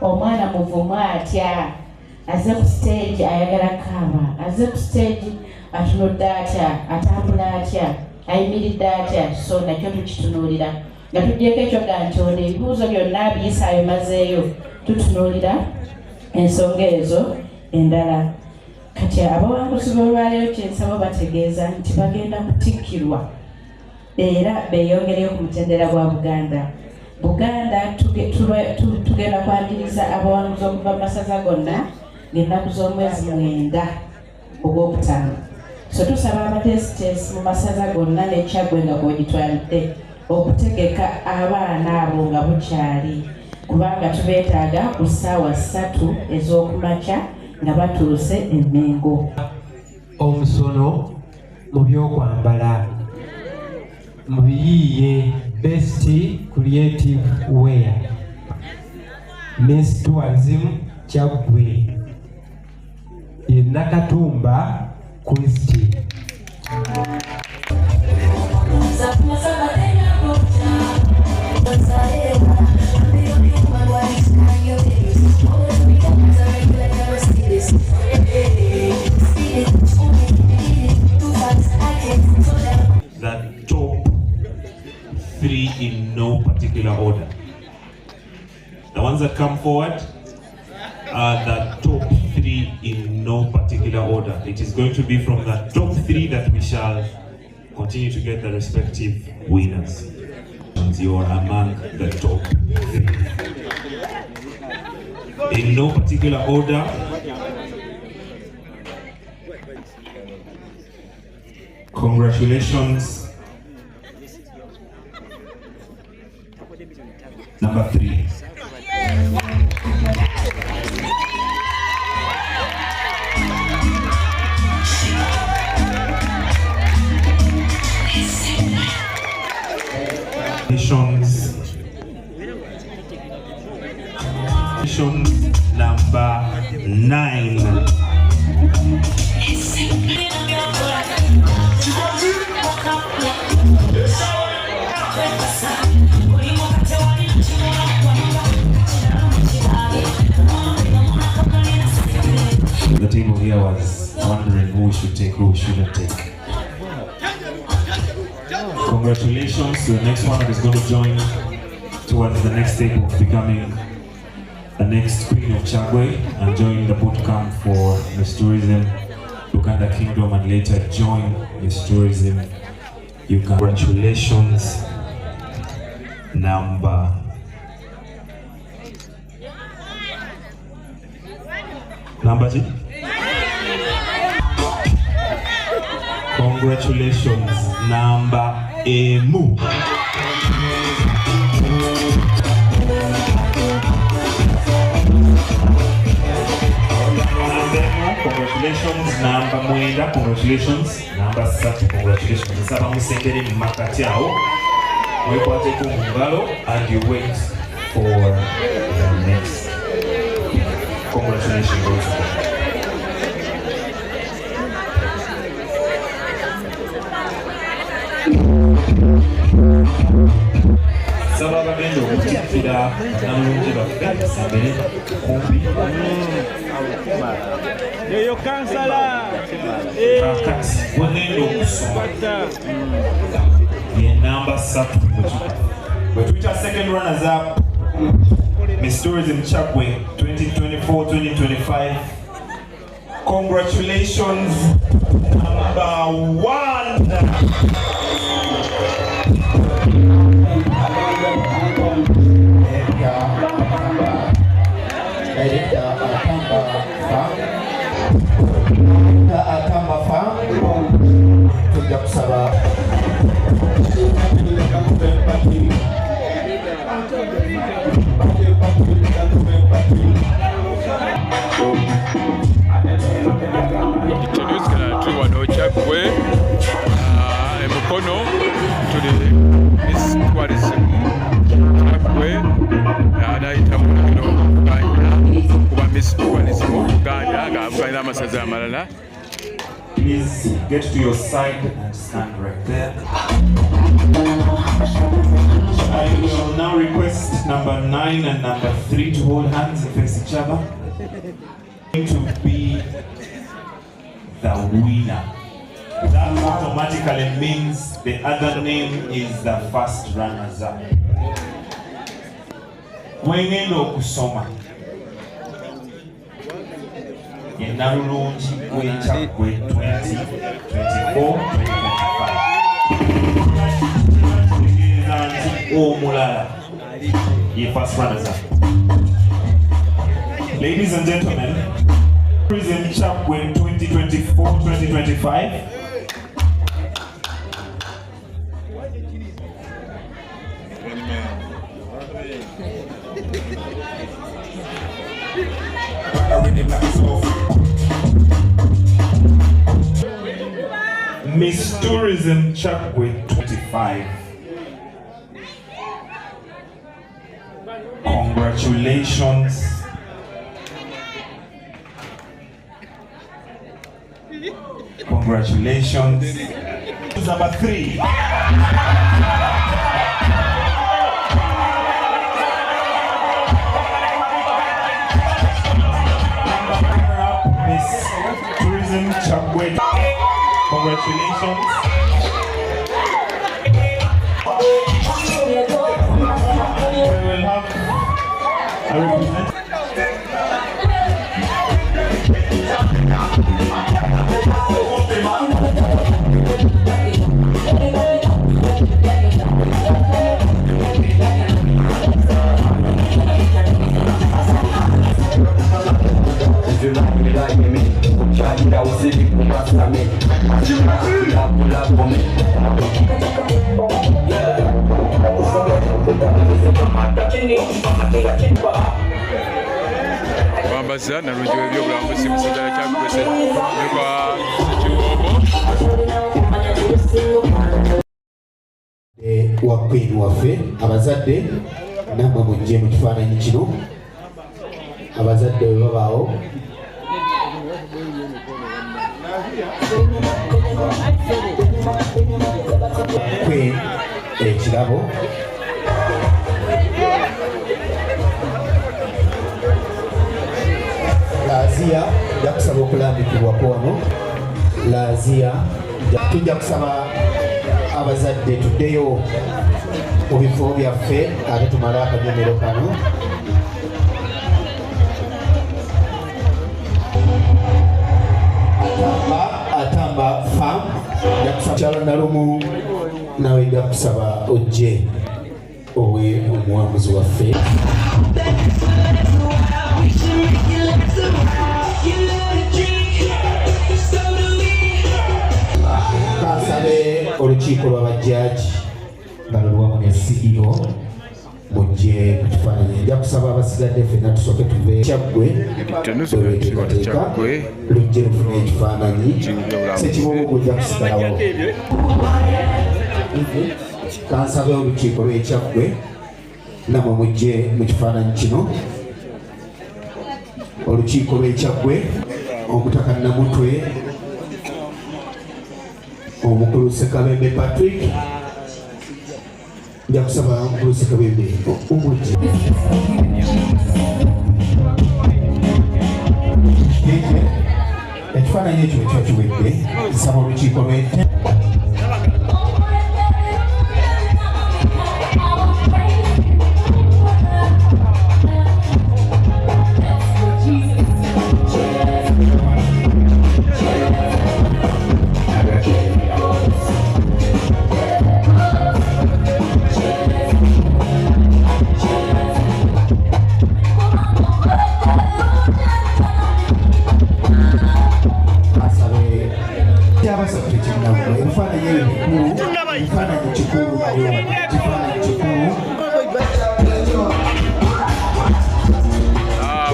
omwana muvumu atya aze ku stage ayagala kaaba aze ku stage atunudde atya atambula atya ayimiridde atya so nakyo tukitunuulira nga tugyeko ekyo nti ono ebibuuzo byonna biyisaayo mazeeyo tutunuulira ensonga ezo endala kati abawanguzi b'olwaleero kyensaba bategeeza nti bagenda kutikkirwa era beeyongereyo ku mutendera gwa Buganda tugenda kwangiriza abawanguzi okuva mu masaza gonna ng'ennaku z'omwezi 9 ogwokutaano so tusaba abatesitesi mu masaza gonna n'ekyagwe nga bwegitwalidde okutegeka abaana abo nga bukyali kubanga tubeetaaga ku ssaawa 3 ez'okumakya nga batuuse e Mengo. Omusono mu byokwambala mubiyiiye best creative wear Miss Tourism Kyaggwe ye Nakatumba Christy. The top 3 in no particular order. The ones that come forward are the top 3 in no particular order. It is going to be from the top 3 that we shall continue to get the respective winners. You are among the top 3. In no particular order. Congratulations. Number 3. Number 9. The table here was wondering who should take, who shouldn't take. Congratulations to the next one that is going to join towards the next step of becoming the next Queen of Kyaggwe and join the boot camp for Miss Tourism Uganda Kingdom and later join Miss Tourism Uganda. Congratulations, number 2. Congratulations, number Emu. Congratulations, number 9. Congratulations, number 3. Congratulations. Nsaba musengere mu makati awo wekwateko mu ngalo and you wait for the next. Congratulations also. Saba bagenda okutikkira namulungi baffe sambere kumbi Yo kansala kakati wagenda okusoma ye namba 3 bwe tuyita second runners up Miss Tourism Kyaggwe 2024-2025. Congratulations, number 1. Kyaggwe emukono tuli Miss Tourism Kyaggwe anayita muno okuganya kuba Miss Tourism okuganya ng'avuganya amasaza amalala. Please get to your side and stand right there. I will now request number 9 and number 3 to hold hands and face each other. Going to be the winner. That automatically means the other name is the first runners-up. Mwenge n'okusoma ye Nalulungi w'Ekyagwe 2024-2025. Omulala ye first runners-up. Ladies and gentlemen, Tourism Ekyagwe 2024-2025. Miss Tourism Ekyagwe 25. Congratulations. Congratulations. Number 3. Miss Tourism Ekyagwe. Congratulations. We will have a representative. Wambaza na Nalulungi w'ebyobulambuzi mu kiseera kya Gwe ne kwa Kiwombo. Wakwini waffe abazadde nammwe mujje mu kifaananyi kino. Abazadde bwe babaawo kwe ekirabo Laazia nja kusaba okulambikibwako wano. Laazia tujja kusaba abazadde tuddeyo mu bifo byaffe ate tumale akanyomero kano. Atamba Farm nja kusaba Kyalo Nalumu nawe nja kusaba ojje owe omuwanguzi waffe. Kansabe olukiiko lw'abajjaaji balulwamu ne CEO mujje mu kifaananyi. Nja kusaba abasigadde ffenna tusooke tuve Ekyagwe lujje lufune ekifaananyi. Ssekiboobo nja kusigalawo. Kansabe olukiiko lw'Ekyagwe namwe mujje mu kifaananyi kino. Olukiiko lw'Ekyagwe omutaka Namutwe omukulu Ssekabembe Patrick nja kusaba omukulu Ssekabembe omujje. Ekifaananyi ekyo ekyo kiwedde nsaba olukiiko lw'ente.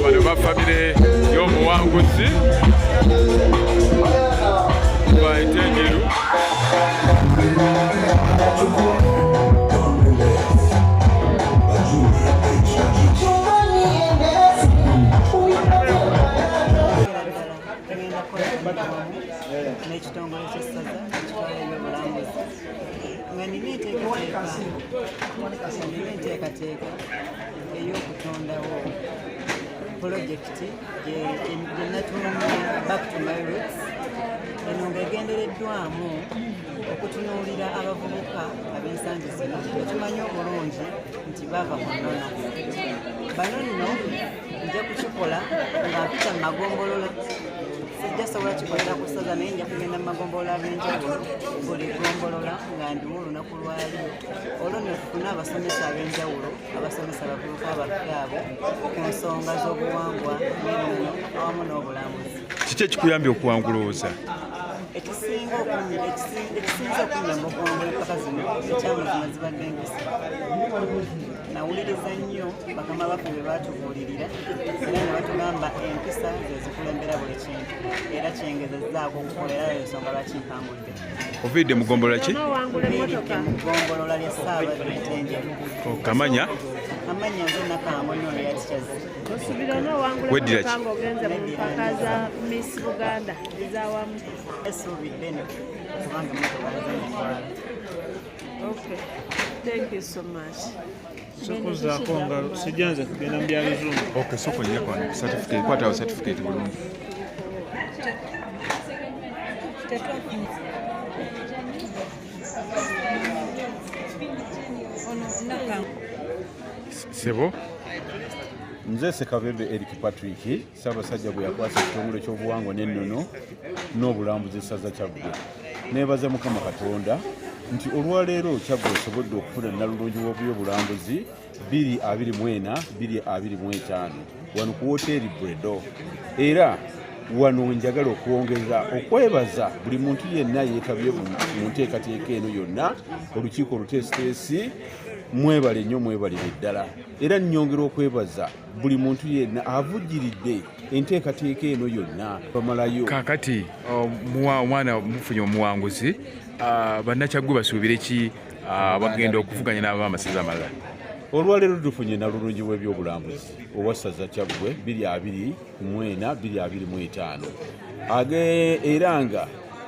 Bano bafamire y'omuwanguzi wa Entenjeru. n'ekitongole ky'essaza ekitwala ebyobulambuzi nga nina enteekateeka projekiti gye natuumye Back to My Roots. Eno ng'egendereddwamu okutunuulira abavubuka ab'ensangi zino betumanyi obulungi nti bava ku nnono. Bano nno nja kukikola nga mpita mu magombolola. Sijja sobola kikolera ku ssaza naye nja kugenda mu magombolola ag'enjawulo buli ggombolola nga ndiwo olunaku lwali. Olwo ne tufuna abasomesa ab'enjawulo abasomesa abavubuka abapya abo ku nsonga z'obuwangwa n'ennono awamu n'obulambuzi. Kiki ekikuyambye okuwangulooza? Ekisinza okunyamba okuwangula empaka zino ekyamazima zibadde empisa. Nawuliriza nnyo bakama baffe bwe baatubuulirira era ne batugamba empisa ze zikulembera buli kintu era kyengezezzaako okukolera eyo ensonga lwakimpangudde. Oviidde mu ggombolola ki? Oviidde mu ggombolola lya Ssaabaddu Enjelu. Kamanya? Amanya nze Nakaamoni ono yatikyazi. Osubira n'owangula emmotoka ng'ogenze mu mpaka za Miss Buganda ez'awamu. Esuubidde no kubanga emmotoka zimutwala. Okay. Thank you so much. Sokuzaako nga sijja nze kugenda mu byabizungu. Okay, soko nnyo kwano certificate, kwata awo certificate bulungi. Sebo? Nze Ssekabembe Eric Patrick, Ssaabasajja bwe yakwasa ekitongole ky'obuwangwa n'ennono n'obulambuzi essaza Kyaggwe. Neebaza Mukama Katonda nti olwaleero Kyaggwe osobodde okufuna nnalulungi w'obulambuzi 2024-2025 wano ku woteeri Bredo. Era wano njagala okwongeza okwebaza buli muntu yenna yeetabye mu nteekateeka eno yonna, olukiiko oluteesiteesi, mwebale nnyo mwebalire ddala. Era nnyongera okwebaza buli muntu yenna avujjiridde enteekateeka eno yonna bamalayo. Kaakati omwana mufunye omuwanguzi, bannakyaggwe basuubire ki bagenda okuvuganya n'ab'amasaza amalala? Olwaleero tufunye nnalulungi w'ebyobulambuzi owa ssaza Kyaggwe 2024-2025 era nga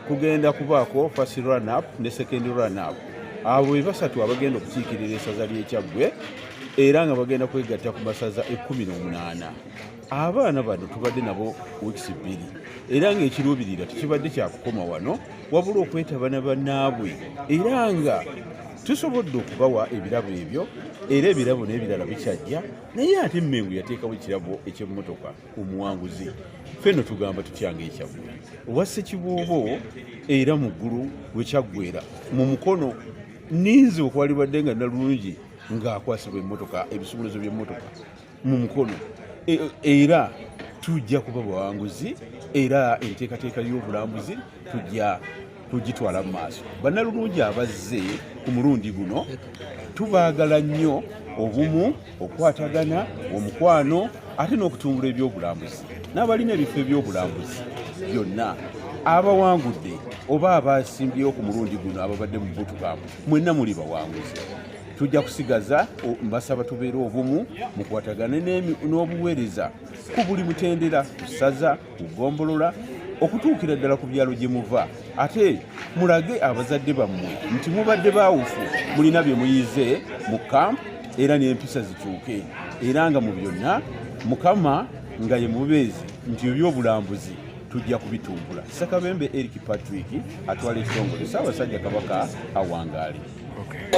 kugenda kubaako first run up ne second run up. Abo be basatu abagenda okukiikirira essaza ly'e Kyaggwe era nga bagenda kwegatta ku masaza 18. Abaana bano tubadde nabo wiiki 2 era ng'ekiruubirira tekibadde kyakukoma wano wabula okwetaba na bannaabwe era nga tusobodde okubawa ebirabo ebyo era ebirabo n'ebirala bikyajja naye ate Mmengo yateekawo ekirabo eky'emmotoka omuwanguzi. Ffenno tugamba tutyanga ekyabwe owa Ssekiboobo era mu ggulu wekyaggwera mu mukono ninze okwalibadde nga nnalungi ng'akwasibwa emmotoka ebisumuluzo by'emmotoka mu mukono era tujja kuba bawanguzi era enteekateeka y'obulambuzi tujja kugitwala mu maaso. Bannalulungi abazze ku mulundi guno tubaagala nnyo obumu, okukwatagana, omukwano ate n'okutumbula ebyobulambuzi n'abalina ebifo ebyobulambuzi byonna abawangudde oba abasimbyewo ku mulundi guno ababadde mu bootcamp mwenna muli bawanguzi. Tujja kusigaza mbasaba tubeere obumu mukwatagane n'obuweereza ku buli mutendera ku ssaza ku ggombolola okutuukira ddala ku byalo gye muva. Ate mulage abazadde bammwe nti mubadde baawufu, mulina bye muyize mu kampu era n'empisa zikyuke era nga mu byonna Mukama nga ye mubeezi nti ebyobulambuzi tujja kubitumbula. Ssekabembe Eric Patrick atwala ekitongole Ssaabasajja Kabaka awangaale. Okay.